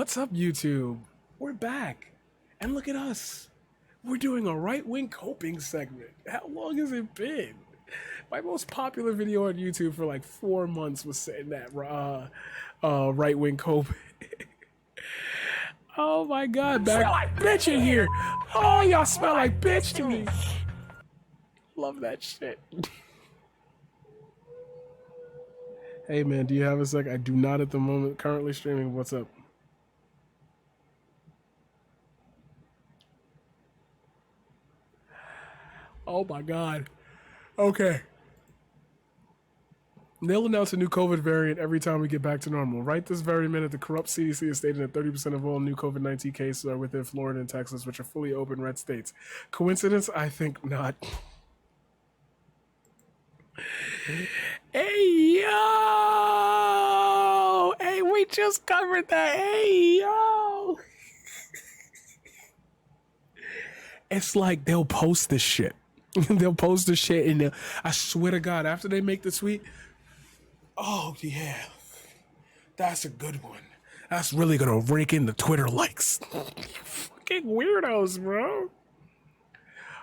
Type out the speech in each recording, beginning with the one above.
What's up, YouTube? We're back. And look at us. We're doing a right-wing coping segment. How long has it been? My most popular video on YouTube for like 4 months was saying that right-wing coping. Oh my god, back smell like bitch in here. Oh, y'all smell like bitch to me. Love that shit. Hey man, do you have a sec? I do not at the moment. Currently streaming. What's up? Oh my god. Okay. They'll announce a new COVID variant every time we get back to normal. Right this very minute, the corrupt CDC is stating that 30% of all new COVID-19 cases are within Florida and Texas, which are fully open red states. Coincidence? I think not. Hey, yo! Hey, we just covered that. Hey, yo! It's like they'll post this shit. They'll post this shit and I swear to God, after they make the tweet, oh yeah, that's a good one. That's really gonna rake in the Twitter likes. Fucking weirdos, bro.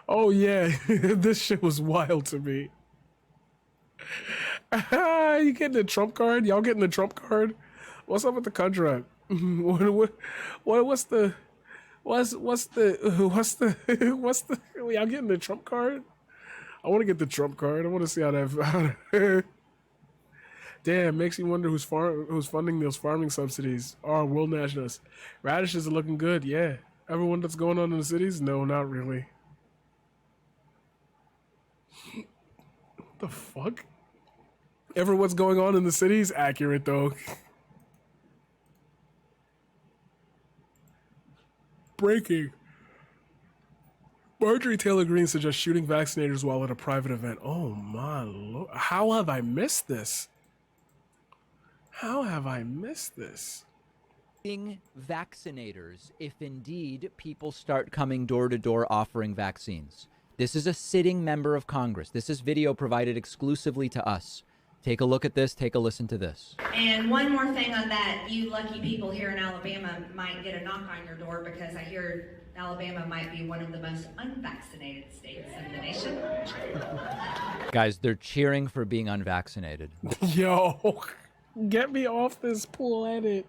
Oh yeah, this shit was wild to me. You getting the Trump card? Y'all getting the Trump card? What's up with the contract? What's the y'all getting the Trump card? I want to get the Trump card. I want to see how that. Damn, makes you wonder who's funding those farming subsidies. Oh, Will Nashness. Radishes are looking good, yeah. Everyone that's going on in the cities? No, not really. What the fuck? Everyone's going on in the cities? Accurate, though. Breaking. Marjorie Taylor Greene suggests shooting vaccinators while at a private event. Oh my lord. How have I missed this? How have I missed this? Vaccinators, if indeed people start coming door to door offering vaccines. This is a sitting member of Congress. This is video provided exclusively to us. Take a look at this. Take a listen to this. And one more thing on that, you lucky people here in Alabama might get a knock on your door because I hear Alabama might be one of the most unvaccinated states in the nation. Guys, they're cheering for being unvaccinated. Yo, get me off this planet.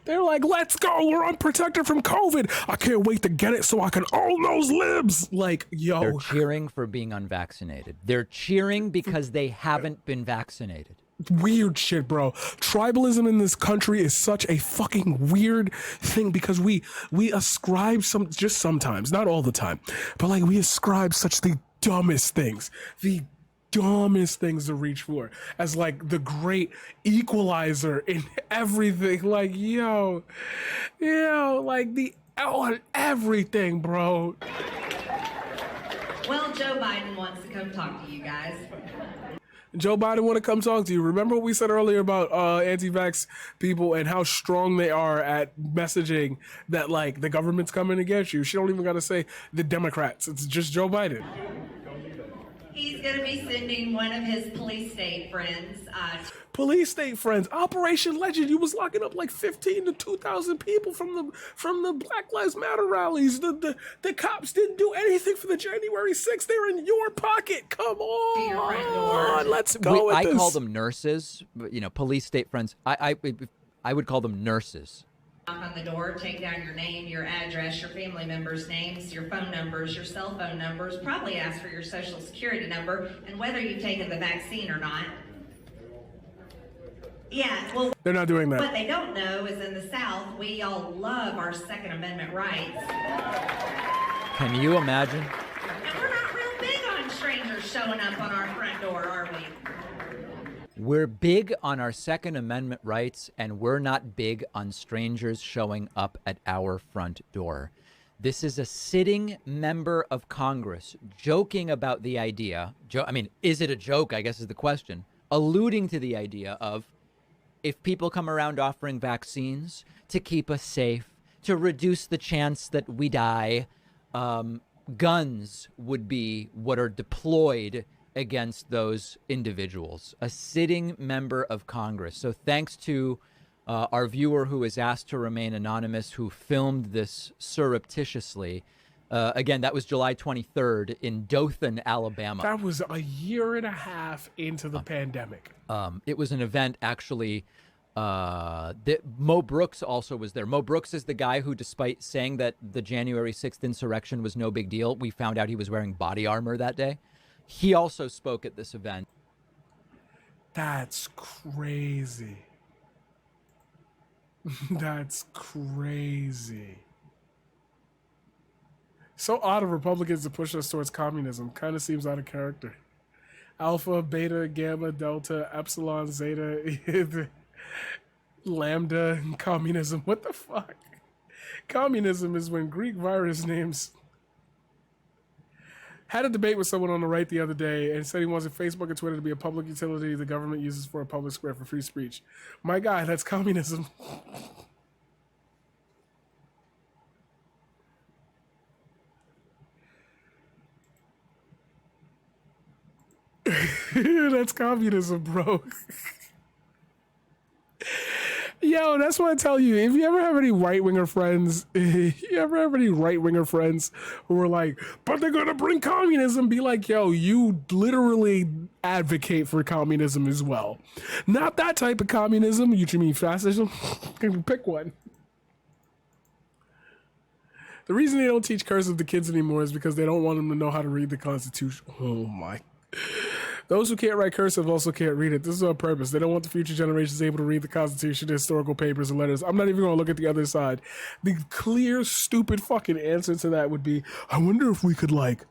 They're like, let's go. We're unprotected from COVID. I can't wait to get it so I can own those libs. Like, yo. They're cheering for being unvaccinated. They're cheering because they haven't been vaccinated. Weird shit, bro. Tribalism in this country is such a fucking weird thing because we ascribe just sometimes, not all the time, but like we ascribe such the dumbest things to reach for as like the great equalizer in everything. Like, yo, like on everything, bro. Well, Joe Biden wants to come talk to you guys. Joe Biden want to come talk to you. Remember what we said earlier about anti-vax people and how strong they are at messaging that like the government's coming to get you. She don't even got to say the Democrats. It's just Joe Biden. He's going to be sending one of his police state friends. Police state friends. Operation Legend. You was locking up like 15 to 2,000 people from the Black Lives Matter rallies. The cops didn't do anything for the January 6th. They're in your pocket. Come on. Let's go with this. I call them nurses. You know, police state friends. I would call them nurses. Knock on the door, take down your name, your address, your family members' names, your phone numbers, your cell phone numbers, probably ask for your social security number, and whether you've taken the vaccine or not. Yeah, well, they're not doing that. What they don't know is in the South, we all love our Second Amendment rights. Can you imagine? And we're not real big on strangers showing up on our front door, are we? We're big on our Second Amendment rights, and we're not big on strangers showing up at our front door. This is a sitting member of Congress joking about the idea. I mean, is it a joke, I guess is the question. Alluding to the idea of if people come around offering vaccines to keep us safe, to reduce the chance that we die, guns would be what are deployed against those individuals. A sitting member of Congress. So thanks to Our viewer, who is asked to remain anonymous, who filmed this surreptitiously. Again, that was July 23rd in Dothan, Alabama. That was a year and a half into the pandemic. It was an event, actually. Mo Brooks also was there. Mo Brooks is the guy who, despite saying that the January 6th insurrection was no big deal, we found out he was wearing body armor that day. He also spoke at this event. That's crazy. That's crazy. So odd of Republicans to push us towards communism. Kind of seems out of character. Alpha, beta, gamma, delta, epsilon, zeta, lambda, communism. What the fuck? Communism is when Greek virus names. Had a debate with someone on the right the other day and said he wants Facebook and Twitter to be a public utility the government uses for a public square for free speech. My guy, that's communism. That's communism, bro. Yo, that's what I tell you. If you ever have any right-winger friends, who are like, but they're gonna bring communism, be like, yo, you literally advocate for communism as well. Not that type of communism. You mean fascism? Pick one. The reason they don't teach cursive to kids anymore is because they don't want them to know how to read the Constitution. Oh my. Those who can't write cursive also can't read it. This is on purpose. They don't want the future generations able to read the Constitution, historical papers, and letters. I'm not even going to look at the other side. The clear, stupid fucking answer to that would be, I wonder if we could, like,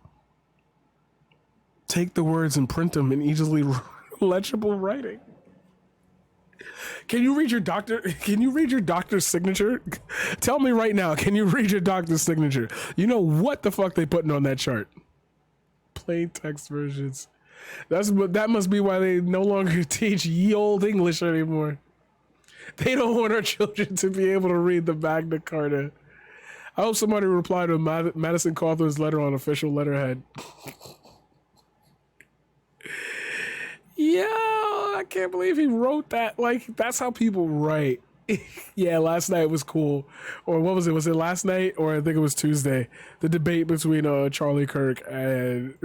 take the words and print them in easily legible writing. Can you read your doctor's signature? Tell me right now, can you read your doctor's signature? You know what the fuck they putting on that chart? Plain text versions. That must be why they no longer teach ye old English anymore. They don't want our children to be able to read the Magna Carta. I hope somebody replied to Madison Cawthorn's letter on official letterhead. Yo, I can't believe he wrote that. Like, that's how people write. Yeah, last night was cool. Or what was it? Was it last night? Or I think it was Tuesday. The debate between Charlie Kirk and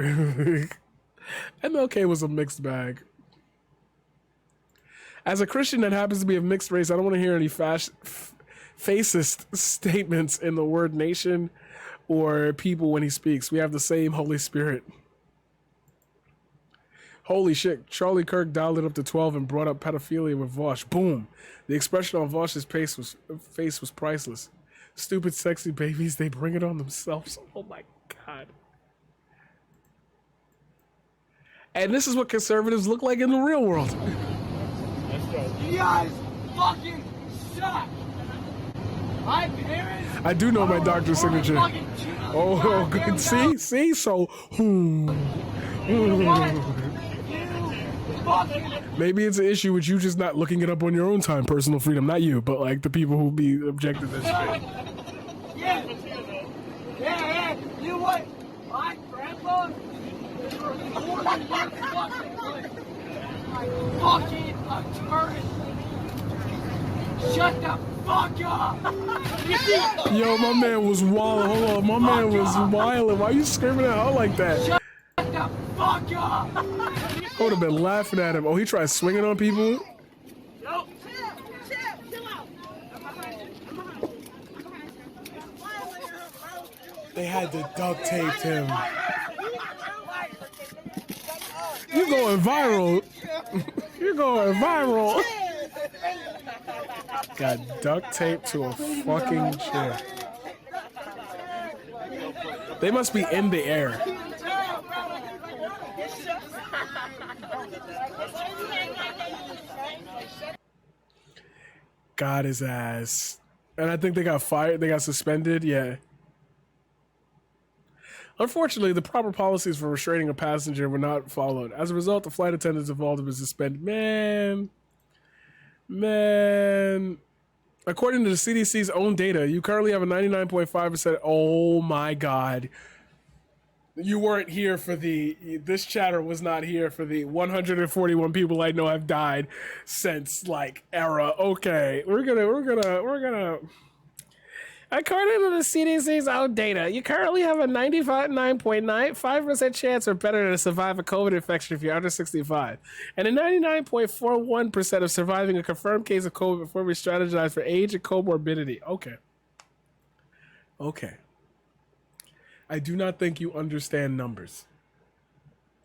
MLK was a mixed bag. As a Christian that happens to be of mixed race, I don't want to hear any fascist statements in the word nation or people when he speaks. We have the same Holy Spirit. Holy shit, Charlie Kirk dialed it up to 12 and brought up pedophilia with Vosh. Boom. The expression on Vosh's face was priceless. Stupid, sexy babies, they bring it on themselves. Oh my God. And this is what conservatives look like in the real world. You guys fucking suck. My parents. I do know my doctor's signature. Oh, good. See? So, maybe it's an issue with you just not looking it up on your own time, personal freedom. Not you, but like the people who be objecting to this shit. Yeah. You know what? My grandpa. Fucking attorney. Shut the fuck up. Yo, my man was wilding. Hold on, my man was wilding. Why are you screaming at her like that? Shut the fuck up. I would have been laughing at him. Oh, he tried swinging on people? Nope. Chill out. They had to duct tape him. You're going viral. You're going viral. Got duct taped to a fucking chair. They must be in the air. Got his ass. And I think they got fired. They got suspended. Yeah. Unfortunately, the proper policies for restraining a passenger were not followed. As a result, the flight attendants involved have been suspended. Man. According to the CDC's own data, you currently have a 99.5%. Oh my God. You weren't here for this chatter was not here for the 141 people I know have died since like era. Okay, we're gonna according to the CDC's own data, you currently have a 99.95% chance or better to survive a COVID infection if you're under 65, and a 99.41% of surviving a confirmed case of COVID before we strategize for age and comorbidity. Okay. I do not think you understand numbers.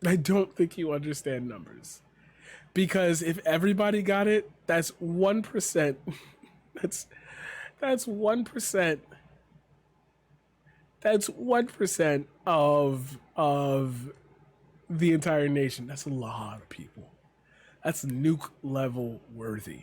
I don't think you understand numbers. Because if everybody got it, that's 1%. That's 1%. That's 1% of the entire nation. That's a lot of people. That's nuke level worthy.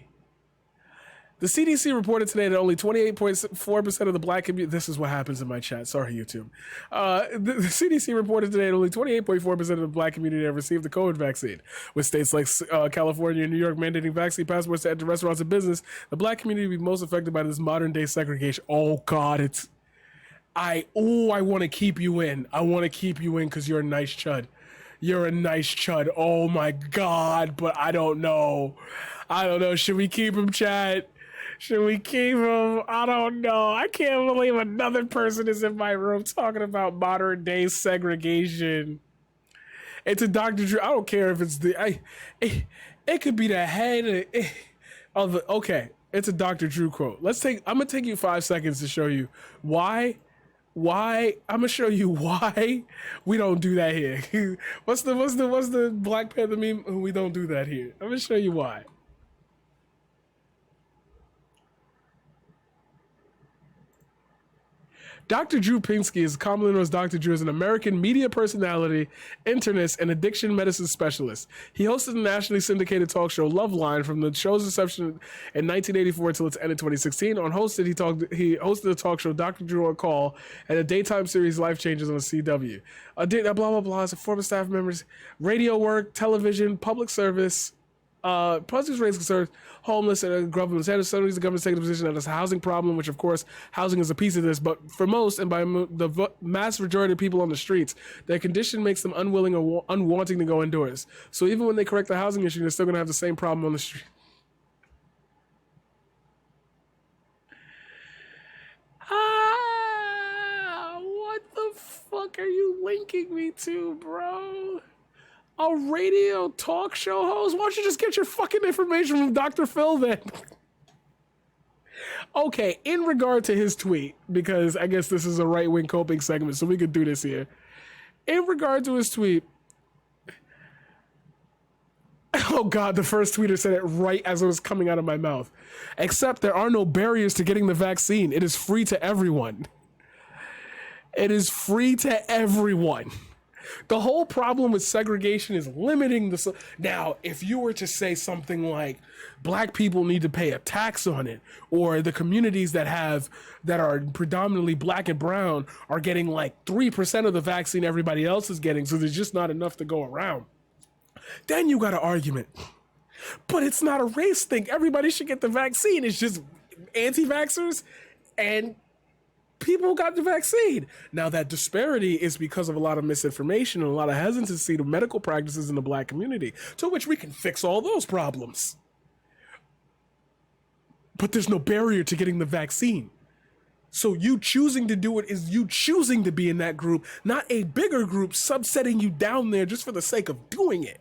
The CDC reported today that only 28.4% of the black community. This is what happens in my chat. Sorry, YouTube. The CDC reported today that only 28.4% of the black community have received the COVID vaccine. With states like California and New York mandating vaccine passports to enter restaurants and business, the black community will be most affected by this modern day segregation. Oh God, I want to keep you in. I want to keep you in because you're a nice chud. You're a nice chud. Oh my God, but I don't know. Should we keep him, chat? Should we keep him? I don't know. I can't believe another person is in my room talking about modern day segregation. It's a Dr. Drew. I don't care if it's it could be the head of the. Okay, it's a Dr. Drew quote. I'm gonna take you 5 seconds to show you why. I'm gonna show you why we don't do that here. What's the Black Panther meme? We don't do that here. I'm gonna show you why. Dr. Drew Pinsky is commonly known as Dr. Drew, is an American media personality, internist, and addiction medicine specialist. He hosted the nationally syndicated talk show Loveline from the show's inception in 1984 until its end in 2016. He hosted the talk show Dr. Drew on Call and a daytime series Life Changes on the CW. Blah, blah, blah, as a former staff members, radio work, television, public service, Positive raise concerns homeless and government standards. Some of the government's taking a position that there's a housing problem, which of course housing is a piece of this, but for most and by the mass majority of people on the streets, their condition makes them unwilling or unwanting to go indoors. So even when they correct the housing issue, they're still going to have the same problem on the street. What the fuck are you linking me to, bro? A radio talk show host? Why don't you just get your fucking information from Dr. Phil then? Okay, in regard to his tweet, because I guess this is a right-wing coping segment, so we could do this here. In regard to his tweet, oh God, the first tweeter said it right as it was coming out of my mouth. Except there are no barriers to getting the vaccine. It is free to everyone. It is free to everyone. The whole problem with segregation is limiting the... Now, if you were to say something like black people need to pay a tax on it, or the communities that are predominantly black and brown are getting like 3% of the vaccine everybody else is getting, so there's just not enough to go around, then you got an argument. But it's not a race thing. Everybody should get the vaccine. It's just anti-vaxxers and people who got the vaccine. Now, that disparity is because of a lot of misinformation and a lot of hesitancy to medical practices in the black community, to which we can fix all those problems. But there's no barrier to getting the vaccine. So you choosing to do it is you choosing to be in that group, not a bigger group subsetting you down there just for the sake of doing it.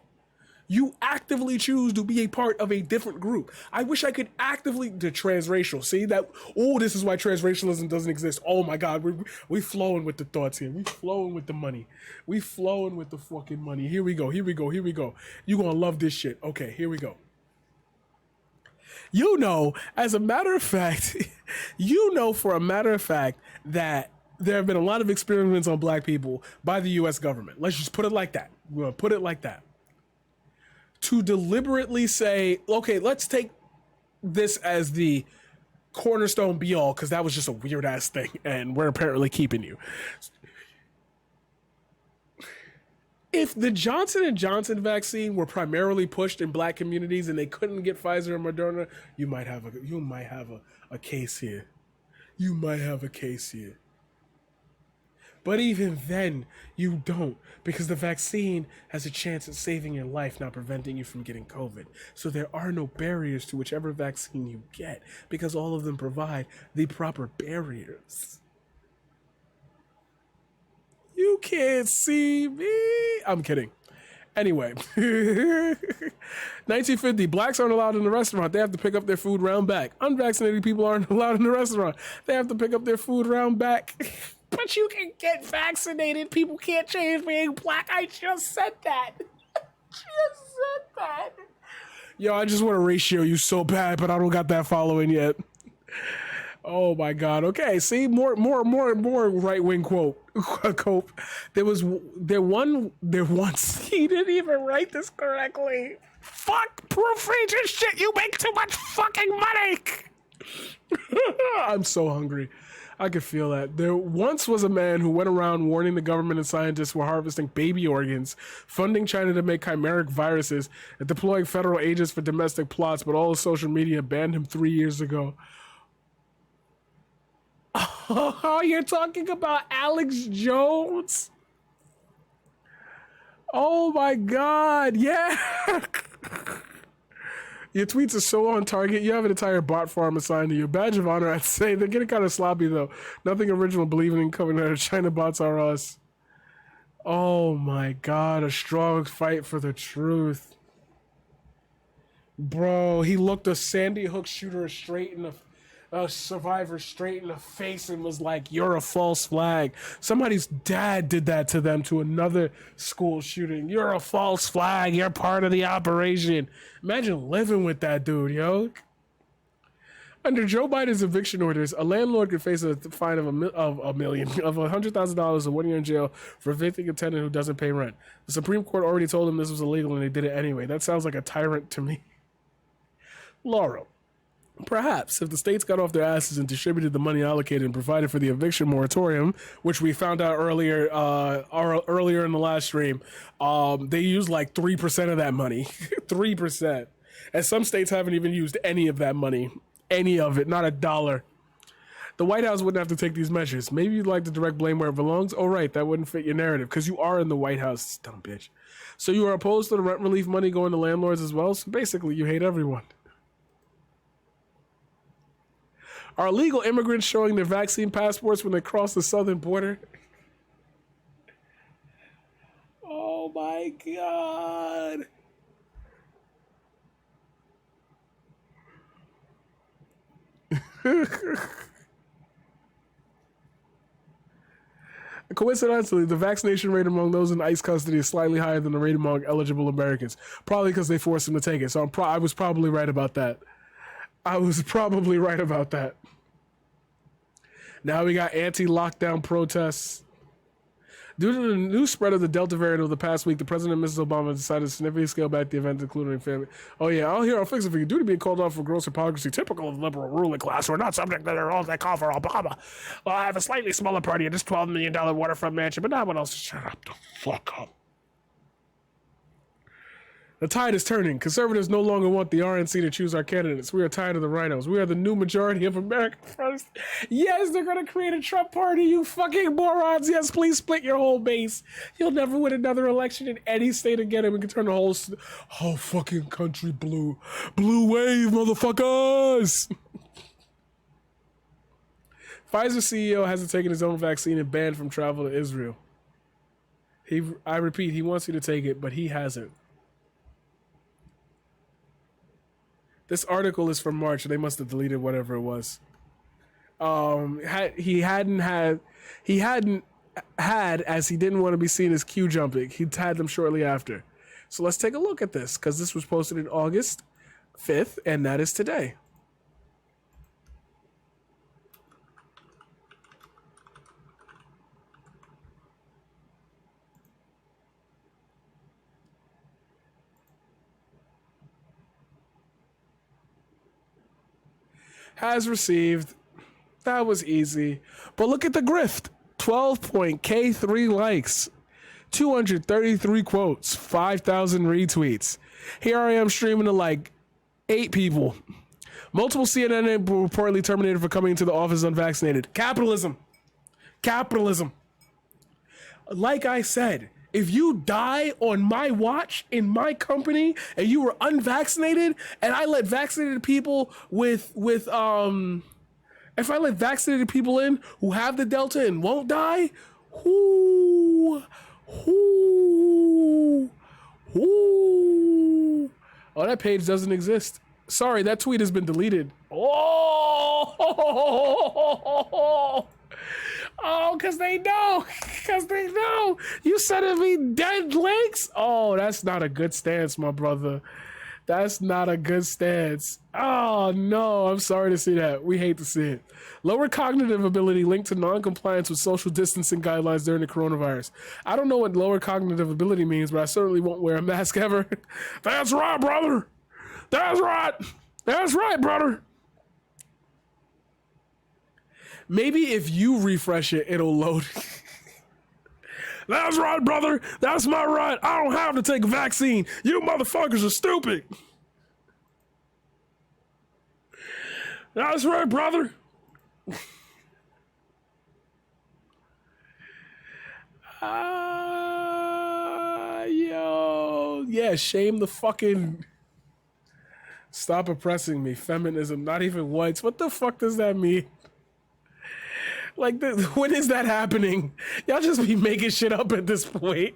You actively choose to be a part of a different group. I wish I could actively... The transracial. See that? Oh, this is why transracialism doesn't exist. Oh my God, we flowing with the thoughts here. We flowing with the money. We flowing with the fucking money. Here we go. Here we go. Here we go. You gonna love this shit. Okay, here we go. You know, as a matter of fact, for a matter of fact that there have been a lot of experiments on black people by the U.S. government. Let's just put it like that. We're gonna put it like that. To deliberately say, okay, let's take this as the cornerstone be all, because that was just a weird ass thing, and we're apparently keeping you. If the Johnson & Johnson vaccine were primarily pushed in black communities and they couldn't get Pfizer and Moderna, you might have a case here. You might have a case here. But even then, you don't, because the vaccine has a chance at saving your life, not preventing you from getting COVID. So there are no barriers to whichever vaccine you get, because all of them provide the proper barriers. You can't see me. I'm kidding. Anyway, 1950, blacks aren't allowed in the restaurant. They have to pick up their food round back. Unvaccinated people aren't allowed in the restaurant. They have to pick up their food round back. But you can get vaccinated. People can't change being black. I just said that. Yo, I just want to ratio you so bad, but I don't got that following yet. Oh my God. Okay. See, more right-wing quote. There once, he didn't even write this correctly. Fuck, proofread your shit. You make too much fucking money. I'm so hungry. I could feel that. There once was a man who went around warning the government and scientists were harvesting baby organs, funding China to make chimeric viruses, and deploying federal agents for domestic plots, but all of social media banned him 3 years ago. Oh, you're talking about Alex Jones? Oh my God, yeah. Your tweets are so on target. You have an entire bot farm assigned to you. Badge of honor, I'd say. They're getting kind of sloppy, though. Nothing original believing in coming out of China bots are us. Oh my God, a strong fight for the truth. Bro, he looked a Sandy Hook shooter straight in the survivor straight in the face and was like, "You're a false flag." Somebody's dad did that to them, to another school shooting. "You're a false flag. You're part of the operation." Imagine living with that dude, yo. Under Joe Biden's eviction orders, a landlord could face a fine of $100,000 or 1 year in jail for evicting a tenant who doesn't pay rent. The Supreme Court already told him this was illegal and they did it anyway. That sounds like a tyrant to me. Laurel. Perhaps if the states got off their asses and distributed the money allocated and provided for the eviction moratorium, which we found out earlier in the last stream, they used like 3% of that money. 3%. And some states haven't even used any of that money. Any of it, not a dollar. The White House wouldn't have to take these measures. Maybe you'd like to direct blame where it belongs. Oh, right, that wouldn't fit your narrative because you are in the White House, dumb bitch. So you are opposed to the rent relief money going to landlords as well? So basically, you hate everyone. Are illegal immigrants showing their vaccine passports when they cross the southern border? Oh my God. Coincidentally, the vaccination rate among those in ICE custody is slightly higher than the rate among eligible Americans. Probably because they forced them to take it. So I was probably right about that. Now we got anti-lockdown protests. Due to the new spread of the Delta variant over the past week, the President and Mrs. Obama decided to significantly scale back the event, including family. Oh yeah, I'll fix it for you. Due to being called off for gross hypocrisy, typical of the liberal ruling class, we're not subject to their rules. They call for Obama. Well, I have a slightly smaller party in this $12 million waterfront mansion, but not one else. Shut up the fuck up. The tide is turning. Conservatives no longer want the RNC to choose our candidates. We are tired of the rhinos. We are the new majority of America first. Yes, they're going to create a Trump party, you fucking morons. Yes, please split your whole base. You'll never win another election in any state again, and we can turn the whole fucking country blue. Blue wave, motherfuckers. Pfizer CEO hasn't taken his own vaccine and banned from travel to Israel. I repeat, he wants you to take it, but he hasn't. This article is from March. They must have deleted whatever it was. He hadn't had, as he didn't want to be seen as Q jumping. He had them shortly after. So let's take a look at this, because this was posted in August 5th, and that is today. Has received. That was easy. But look at the grift. 12.K3 likes. 233 quotes. 5,000 retweets. Here I am streaming to like 8 people. Multiple CNN reportedly terminated for coming into the office unvaccinated. Capitalism. Capitalism. like I said, if you die on my watch in my company and you were unvaccinated and I let vaccinated people if I let vaccinated people in who have the Delta and won't die, whoo, whoo, whoo. Oh, that page doesn't exist. Sorry, that tweet has been deleted. Oh, oh, because they know. Because they know. You sending me dead links? Oh, that's not a good stance, my brother. That's not a good stance. Oh, no. I'm sorry to see that. We hate to see it. Lower cognitive ability linked to non-compliance with social distancing guidelines during the coronavirus. I don't know what lower cognitive ability means, but I certainly won't wear a mask ever. That's right, brother. That's right. That's right, brother. Maybe if you refresh it, it'll load. That's right, brother. That's my right. I don't have to take a vaccine. You motherfuckers are stupid. That's right, brother. Yo. Yeah, shame the fucking... Stop oppressing me. Feminism, not even whites. What the fuck does that mean? Like, when is that happening? Y'all just be making shit up at this point.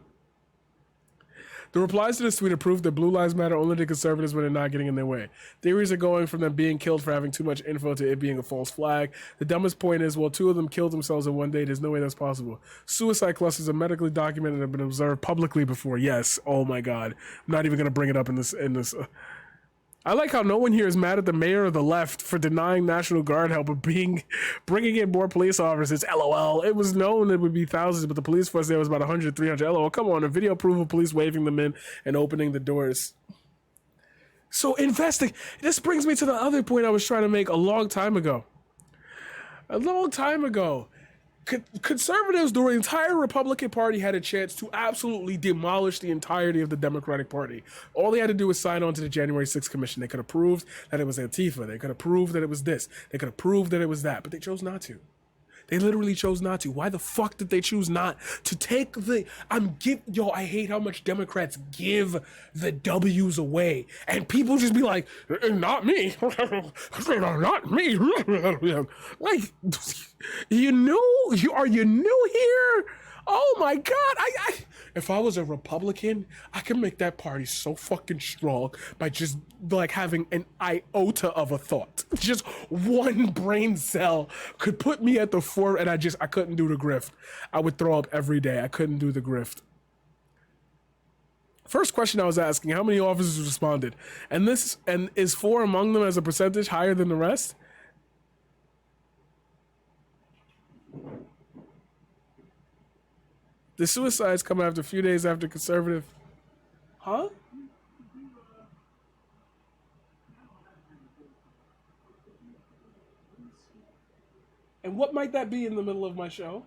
The replies to this tweet are proof that Blue Lives Matter only to conservatives when they're not getting in their way. Theories are going from them being killed for having too much info to it being a false flag. The dumbest point is, well, 2 of them killed themselves in one day. There's no way that's possible. Suicide clusters are medically documented and have been observed publicly before. Yes. Oh my God. I'm not even going to bring it up in this. I like how no one here is mad at the mayor of the left for denying National Guard help or bringing in more police officers. LOL. It was known it would be thousands, but the police force there was about 100, 300. LOL. Come on. A video proof of police waving them in and opening the doors. So investing. This brings me to the other point I was trying to make a long time ago. Conservatives during the entire Republican Party had a chance to absolutely demolish the entirety of the Democratic Party. All they had to do was sign on to the January 6th Commission. They could have proved that it was Antifa. They could have proved that it was this. They could have proved that it was that. But they chose not to. They literally chose not to. Why the fuck did they choose not to take the... I hate how much Democrats give the W's away. And people just be like, not me. Not me. Like, you new? Are you new here? Oh my God. If I was a Republican, I could make that party so fucking strong by just like having an iota of a thought. Just one brain cell could put me at the fore, and I couldn't do the grift. I would throw up every day. I couldn't do the grift. First question I was asking, how many officers responded? And is 4 among them as a percentage higher than the rest? The suicides come after a few days after conservative... Huh? And what might that be in the middle of my show?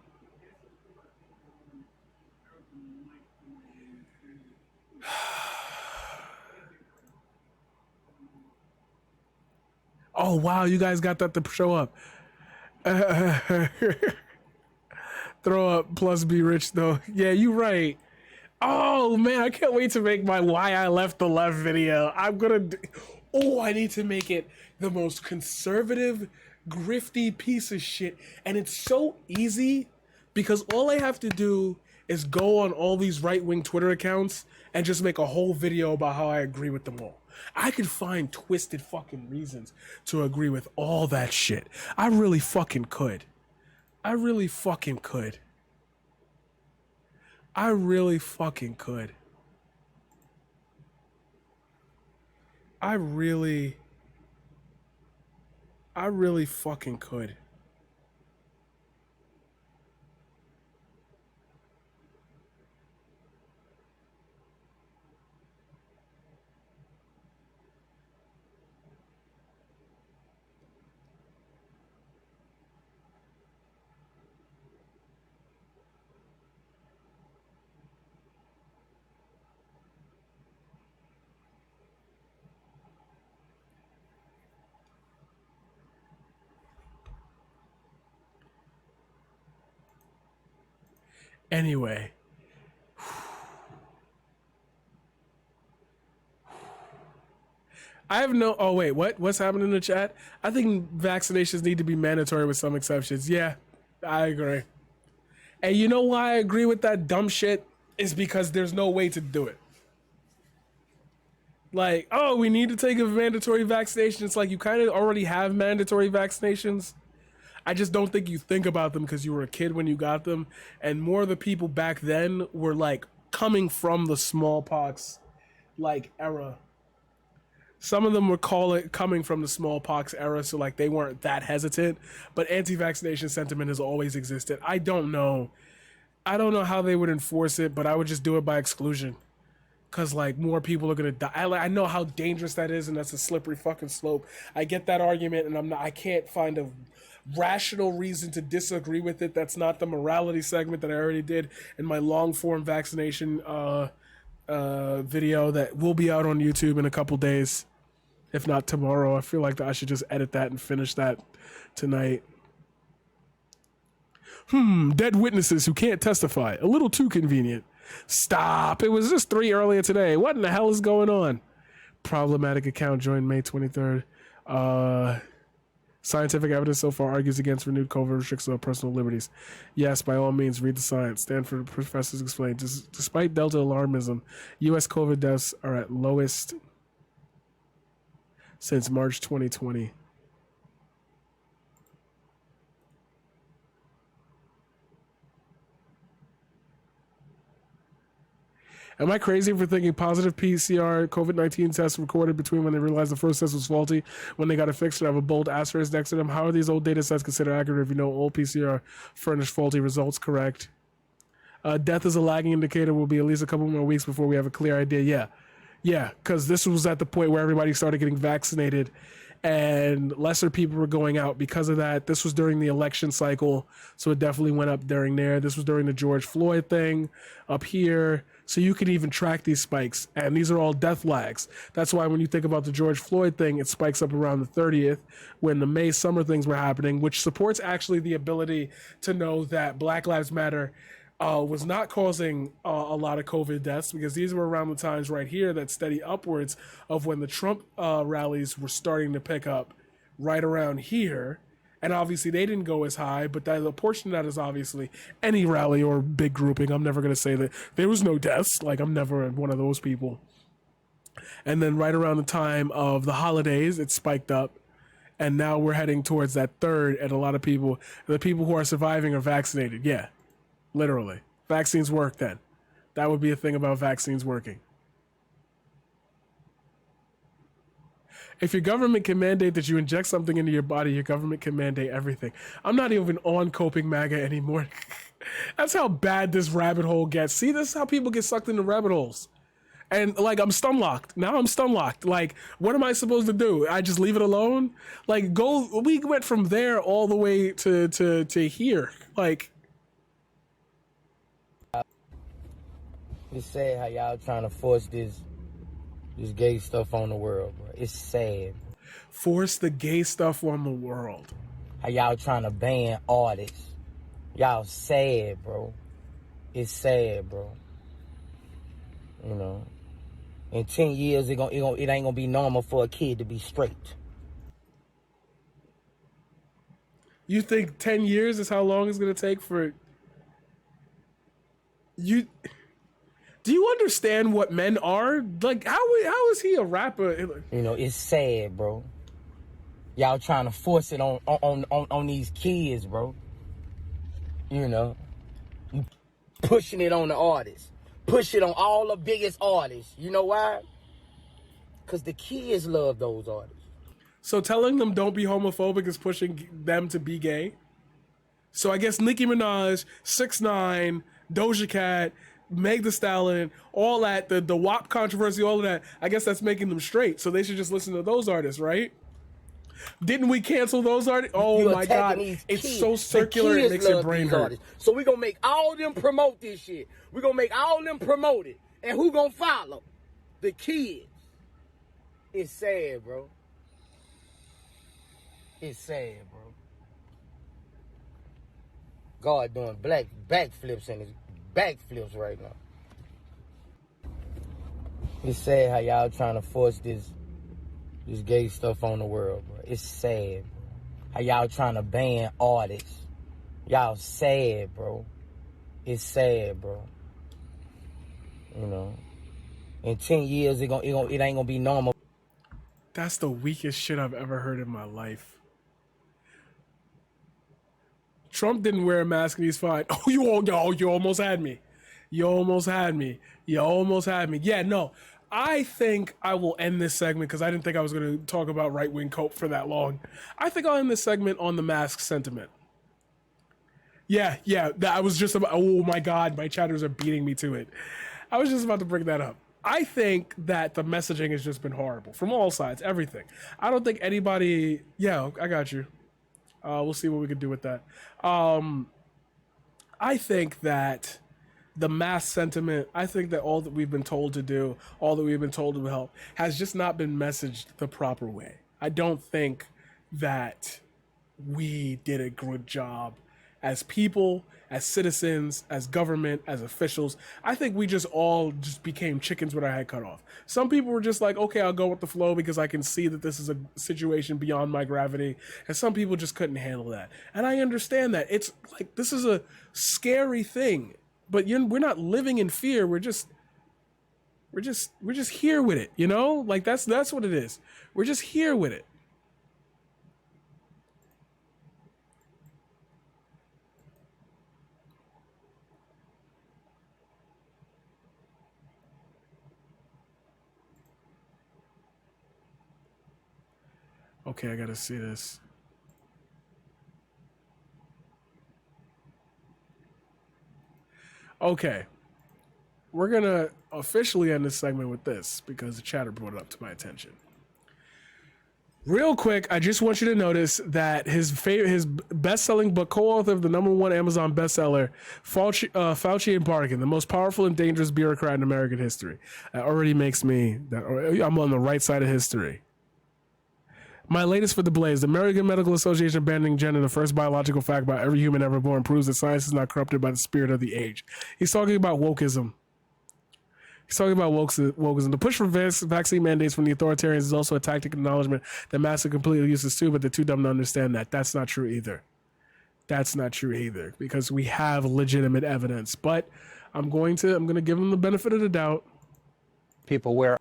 Oh, wow, you guys got that to show up. Throw up plus be rich, though. Yeah, you right. Oh, man, I can't wait to make my Why I Left the Left video. I need to make it the most conservative, grifty piece of shit. And it's so easy because all I have to do is go on all these right-wing Twitter accounts and just make a whole video about how I agree with them all. I could find twisted fucking reasons to agree with all that shit. I really fucking could. I really fucking could. I really fucking could. I really fucking could. Anyway. I have no. Oh wait, what's happening in the chat? I think vaccinations need to be mandatory with some exceptions. Yeah, I agree. And you know why I agree with that dumb shit is because there's no way to do it. Like, oh, we need to take a mandatory vaccination. It's like you kind of already have mandatory vaccinations. I just don't think you think about them because you were a kid when you got them, and more of the people back then were like coming from the smallpox like era. Some of them were coming from the smallpox era, so like they weren't that hesitant. But anti-vaccination sentiment has always existed. I don't know how they would enforce it, but I would just do it by exclusion, cause like more people are gonna die. I know how dangerous that is, and that's a slippery fucking slope. I get that argument, and I can't find a rational reason to disagree with it. That's not the morality segment that I already did in my long form vaccination video that will be out on YouTube in a couple days. If not tomorrow, I feel like I should just edit that and finish that tonight. Dead witnesses who can't testify. A little too convenient. Stop. It was just 3 earlier today. What in the hell is going on? Problematic account joined May 23rd. Scientific evidence so far argues against renewed COVID restrictions on personal liberties. Yes, by all means, read the science. Stanford professors explain. Despite Delta alarmism, U.S. COVID deaths are at lowest since March 2020. Am I crazy for thinking positive PCR COVID-19 tests recorded between when they realized the first test was faulty when they got it fixed to have a bold asterisk next to them? How are these old data sets considered accurate if you know old PCR furnished faulty results? Correct. Death is a lagging indicator. Will be at least a couple more weeks before we have a clear idea. Yeah, because this was at the point where everybody started getting vaccinated and lesser people were going out because of that. This was during the election cycle, so it definitely went up during there. This was during the George Floyd thing up here. So you can even track these spikes, and these are all death lags. That's why when you think about the George Floyd thing, it spikes up around the 30th when the May summer things were happening, which supports actually the ability to know that Black Lives Matter was not causing a lot of COVID deaths, because these were around the times right here that steady upwards of when the Trump rallies were starting to pick up right around here. And obviously they didn't go as high, but that, a portion of that is obviously any rally or big grouping. I'm never going to say that there was no deaths. Like, I'm never one of those people. And then right around the time of the holidays, it spiked up. And now we're heading towards that third, and a lot of people, the people who are surviving are vaccinated. Yeah, literally. Vaccines work then. That would be a thing about vaccines working. If your government can mandate that you inject something into your body, your government can mandate everything. I'm not even on Coping MAGA anymore. That's how bad this rabbit hole gets. See, this is how people get sucked into rabbit holes. And like, I'm stun locked. Now I'm stun locked. Like, what am I supposed to do? I just leave it alone? Like, we went from there all the way to here. Like, it's sad how y'all trying to force this gay stuff on the world, bro. It's sad. Force the gay stuff on the world. How y'all trying to ban artists. Y'all sad, bro. It's sad, bro. You know, in 10 years, it ain't gonna be normal for a kid to be straight. You think 10 years is how long it's gonna take for you? Do you understand what men are? Like, how is he a rapper? You know, it's sad, bro. Y'all trying to force it on these kids, bro. You know, you pushing it on the artists. Push it on all the biggest artists. You know why? Because the kids love those artists. So telling them don't be homophobic is pushing them to be gay? So I guess Nicki Minaj, 6ix9ine, Doja Cat, Meg Thee Stallion, all that, the WAP controversy, all of that, I guess that's making them straight. So they should just listen to those artists, right? Didn't we cancel those artists? Oh my God. It's so circular, it makes your brain hurt. So we're going to make all them promote this shit. We're going to make all them promote it. And who going to follow? The kids. It's sad, bro. It's sad, bro. God doing backflips in his backflips right now. It's sad how y'all trying to force this gay stuff on the world, bro. It's sad, bro. How y'all trying to ban artists. Y'all sad, bro. It's sad, bro. You know, in 10 years, it ain't gonna be normal. That's the weakest shit I've ever heard in my life. Trump didn't wear a mask and he's fine. Oh, you almost had me. You almost had me. You almost had me. Yeah, no. I think I will end this segment because I didn't think I was going to talk about right-wing cope for that long. I think I'll end this segment on the mask sentiment. Yeah, I was just about, oh my God, my chatters are beating me to it. I was just about to bring that up. I think that the messaging has just been horrible from all sides, everything. I don't think anybody, yeah, I got you. We'll see what we can do with that. I think that the mass sentiment, I think that all that we've been told to do, all that we've been told to help, has just not been messaged the proper way. I don't think that we did a good job as people, as citizens, as government, as officials. I think we just all just became chickens with our head cut off. Some people were just like, okay, I'll go with the flow because I can see that this is a situation beyond my gravity. And some people just couldn't handle that. And I understand that. It's like, this is a scary thing. But we're not living in fear. We're just here with it, you know? Like that's what it is. We're just here with it. Okay, I gotta see this. Okay. We're going to officially end this segment with this because the chatter brought it up to my attention. Real quick, I just want you to notice that his best-selling book, co-author of the #1 Amazon bestseller, Fauci and Barkin, the most powerful and dangerous bureaucrat in American history. That already makes me, I'm on the right side of history. My latest for the Blaze, the American Medical Association abandoning gender, the first biological fact about every human ever born, proves that science is not corrupted by the spirit of the age. He's talking about wokeism. He's talking about wokeism. The push for vaccine mandates from the authoritarians is also a tactic acknowledgement that masks are completely useless too, but they're too dumb to understand that. That's not true either. That's not true either because we have legitimate evidence. But I'm going to give them the benefit of the doubt. People wear.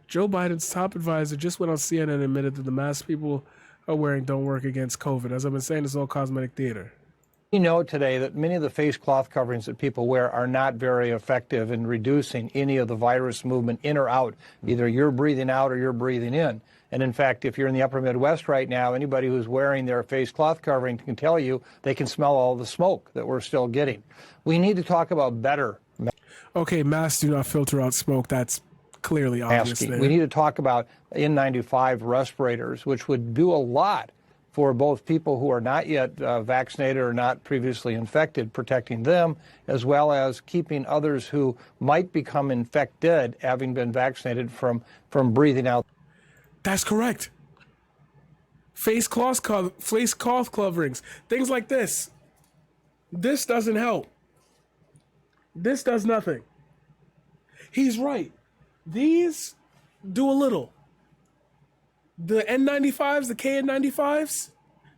Joe Biden's top advisor just went on CNN and admitted that the masks people are wearing don't work against COVID. As I've been saying, it's all cosmetic theater. We know today that many of the face cloth coverings that people wear are not very effective in reducing any of the virus movement in or out. Either you're breathing out or you're breathing in. And in fact, if you're in the upper Midwest right now, anybody who's wearing their face cloth covering can tell you they can smell all the smoke that we're still getting. We need to talk about better. Okay, masks do not filter out smoke. That's clearly obvious. We need to talk about N95 respirators, which would do a lot for both people who are not yet vaccinated or not previously infected, protecting them, as well as keeping others who might become infected, having been vaccinated, from breathing out. That's correct. Face cloth coverings, things like this. This doesn't help. This does nothing. He's right. These do a little. The N95s, the KN95s,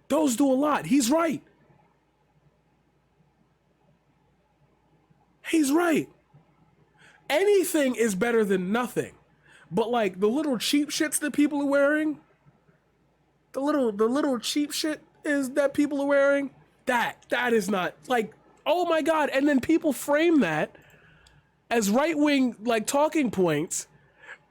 those do a lot. He's right. He's right. Anything is better than nothing. But like the little cheap shits that people are wearing, the little cheap shit is that people are wearing, that is not like, oh my God. And then people frame that as right-wing like talking points.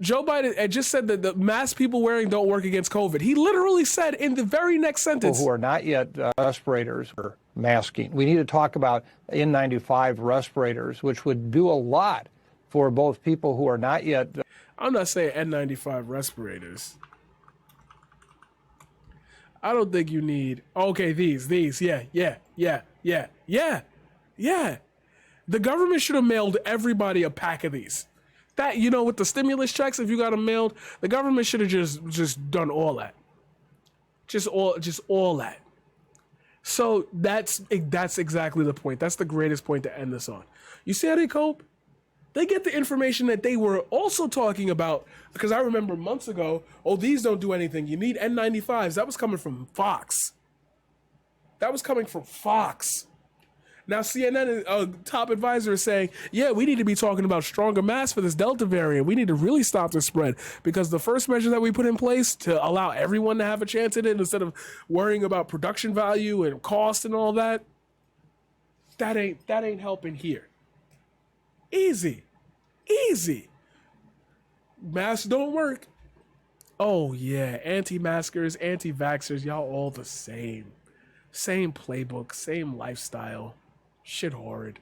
Joe Biden had just said that the mask people wearing don't work against COVID. He literally said in the very next sentence. People who are not yet respirators or masking. We need to talk about N95 respirators, which would do a lot for both people who are not yet. I'm not saying N95 respirators. I don't think you need. Okay, these. Yeah. The government should have mailed everybody a pack of these. That, you know, with the stimulus checks, if you got them mailed, the government should have just done all that. Just all that. So that's exactly the point. That's the greatest point to end this on. You see how they cope? They get the information that they were also talking about, because I remember months ago, oh, these don't do anything. You need N95s. That was coming from Fox. That was coming from Fox. Now CNN top advisor is saying, yeah, we need to be talking about stronger masks for this Delta variant. We need to really stop the spread, because the first measure that we put in place to allow everyone to have a chance at it, instead of worrying about production value and cost and all that, that ain't helping here. Easy. Masks don't work. Oh yeah, anti-maskers, anti-vaxxers, y'all all the same. Same playbook, same lifestyle. Shit horrid.